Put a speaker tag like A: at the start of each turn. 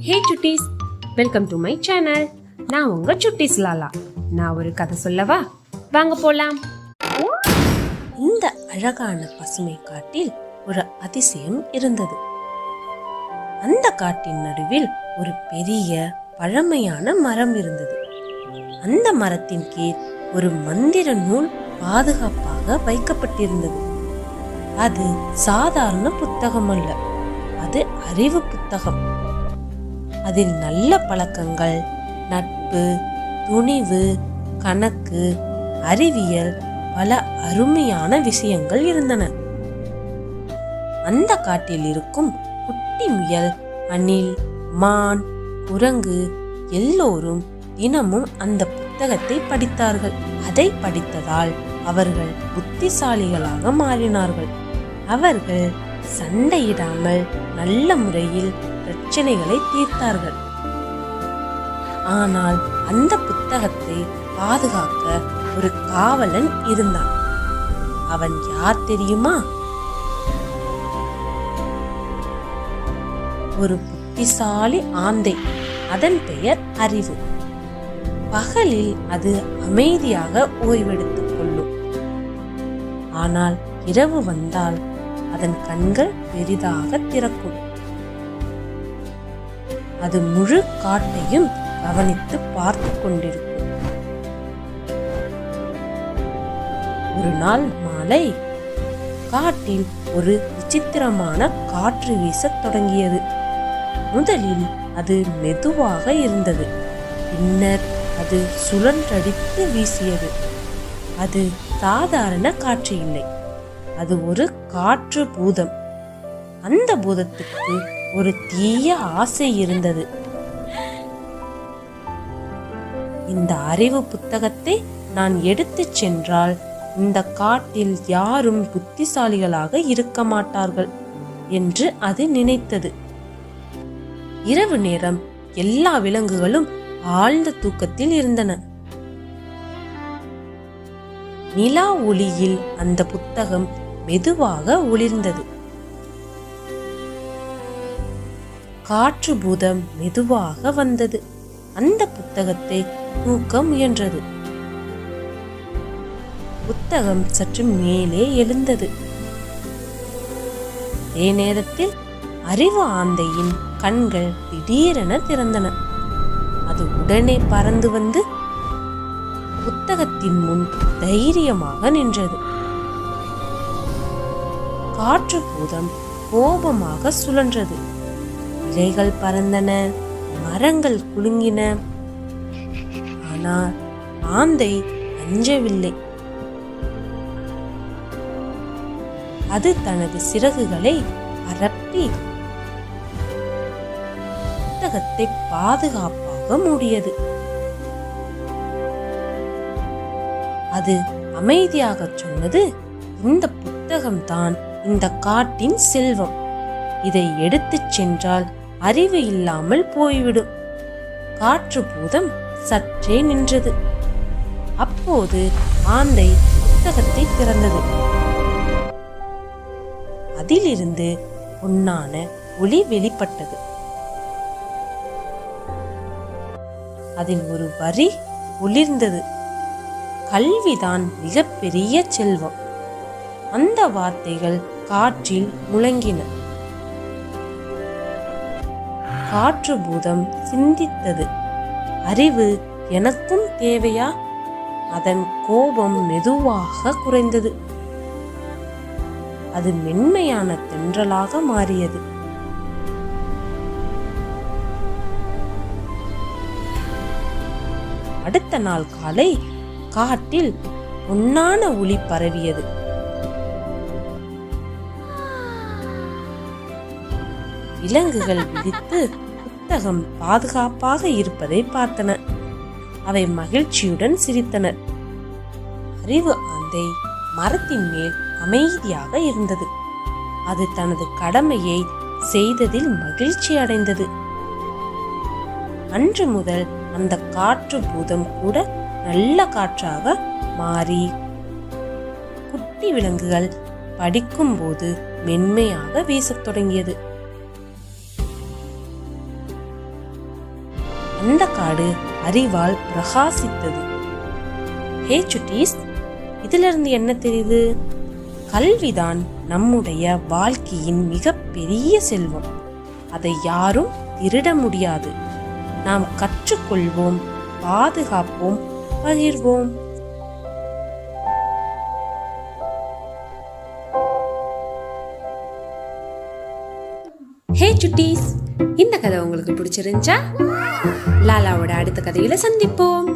A: Hey Chutties, welcome to my channel. நான் உங்க சுட்டீஸ் லாலா. நான் ஒரு கதை சொல்லவா? வாங்க போலாம். இந்த அழகான பசுமை காட்டில் ஒரு அதிசயம் இருந்தது. அந்த காட்டின் நடுவில் ஒரு பெரிய பழமையான மரம் இருந்தது. அந்த மரத்தின் கீழ் ஒரு மந்திர நூல் பாதுகாப்பாக வைக்கப்பட்டிருந்தது. அது சாதாரண புத்தகம் அல்ல, அது அறிவு புத்தகம். அதில் நல்ல பழக்கங்கள், நட்பு, துணிவு, கணக்கு, அறிவியல், பல அருமையான விஷயங்கள் இருந்தன. அந்த காட்டில் இருக்கும் குட்டி முயல், அணில், மான், குரங்கு எல்லோரும் தினமும் அந்த புத்தகத்தை படித்தார்கள். அதை படித்ததால் அவர்கள் புத்திசாலிகளாக மாறினார்கள். அவர்கள் சண்டையிடாமல் நல்ல முறையில் பிரச்சனைகளை தீர்த்தார்கள். ஆனால் அந்த புத்தகத்தை பாதுகாக்க ஒரு காவலன் இருந்தான். அவன் யார் தெரியுமா? ஒரு புத்திசாலி ஆந்தை. அதன் பெயர் அறிவு. பகலில் அது அமைதியாக ஓய்வெடுத்துக் கொள்ளும். ஆனால் இரவு வந்தால் அதன் கண்கள் பெரிதாக திறக்கும். அது முழு காட்டையும் கவனித்து பார்த்து கொண்டிருக்கும். ஒரு நாள் மாலை காட்டில் ஒரு விசித்திரமான காற்று வீசத் தொடங்கியது. முதலில் அது மெதுவாக இருந்தது. பின்னர் அது சுழன்றடித்து வீசியது. அது சாதாரண காற்று இல்லை, அது ஒரு காற்று பூதம். அந்த பூதத்துக்கு ஒரு தீய ஆசை இருந்தது. இந்த அறிவு புத்தகத்தை நான் எடுத்துச் சென்றால் இந்த காட்டில் யாரும் புத்திசாலிகளாக இருக்க மாட்டார்கள் என்று அது நினைத்தது. இரவு நேரம் எல்லா விலங்குகளும் ஆழ்ந்த தூக்கத்தில் இருந்தன. நிலா ஒளியில் அந்த புத்தகம் மெதுவாக ஒளிர்ந்தது. காற்று பூதம் மெதுவாக வந்தது. அந்த புத்தகத்தை தூக்க முயன்றது. புத்தகம் சற்று மேலே எழுந்தது. அதே நேரத்தில் அறிவு ஆந்தையின் கண்கள் திடீரென திறந்தன. அது உடனே பறந்து வந்து புத்தகத்தின் முன் தைரியமாக நின்றது. காற்று பூதம் கோபமாக சுழன்றது. இலைகள் பறந்தன, மரங்கள் குலுங்கின. ஆனால் ஆந்தை அஞ்சவில்லை. அது தனது சிறகுகளை பரப்பி புத்தகத்தை பாதுகாப்பாக மூடியது. அது அமைதியாக சொன்னது, இந்த புத்தகம்தான் இந்த காட்டின் செல்வம். இதை எடுத்துச் சென்றால் அறிவு இல்லாமல் போய்விடும். காற்று பூதம் சற்றே நின்றது. அப்போது ஆந்தை புத்தகத்தை திறந்தது. அதிலிருந்து பொன்னான ஒளி வெளிப்பட்டது. அதில் ஒரு வரி ஒளிர்ந்தது, கல்விதான் மிகப்பெரிய செல்வம். அந்த வார்த்தைகள் காற்றில் முழங்கின. காற்று பூதம் சிந்தித்தது, அறிவு எனக்கும் தேவையா? அதன் கோபம் மெதுவாக குறைந்தது. அது மென்மையான தென்றலாக மாறியது. அடுத்த நாள் காலை காட்டில் பொன்னான ஒளி பரவியது. விலங்குகள் விழித்து புத்தகம் பாதுகாப்பாக இருப்பதை பார்த்தன. அவை மகிழ்ச்சியுடன் சிரித்தனர். அறிவு ஆந்தை மரத்தின் மேல் அமைதியாக இருந்தது. அது தனது கடமையை செய்ததில் மகிழ்ச்சி அடைந்தது. அன்று முதல் அந்த காற்று பூதம் கூட நல்ல காற்றாக மாறி குட்டி விலங்குகள் படிக்கும் போது மென்மையாக வீசத் தொடங்கியது. அந்த காடு அறிவால் பிரகாசித்தது. ஹே சுட்டீஸ், இதிலிருந்து என்ன தெரியுது? கல்விதான் நம்முடைய வாழ்க்கையின் மிகப்பெரிய செல்வம். அதை யாரும் திருட முடியாது. நாம் கற்றுக்கொள்வோம், பாதுகாப்போம், பகிர்வோம்.
B: ஹே சுட்டீஸ், இந்த கதை உங்களுக்கு பிடிச்சிருந்துச்சா? லாலாவோட அடுத்த கதையில சந்திப்போம்.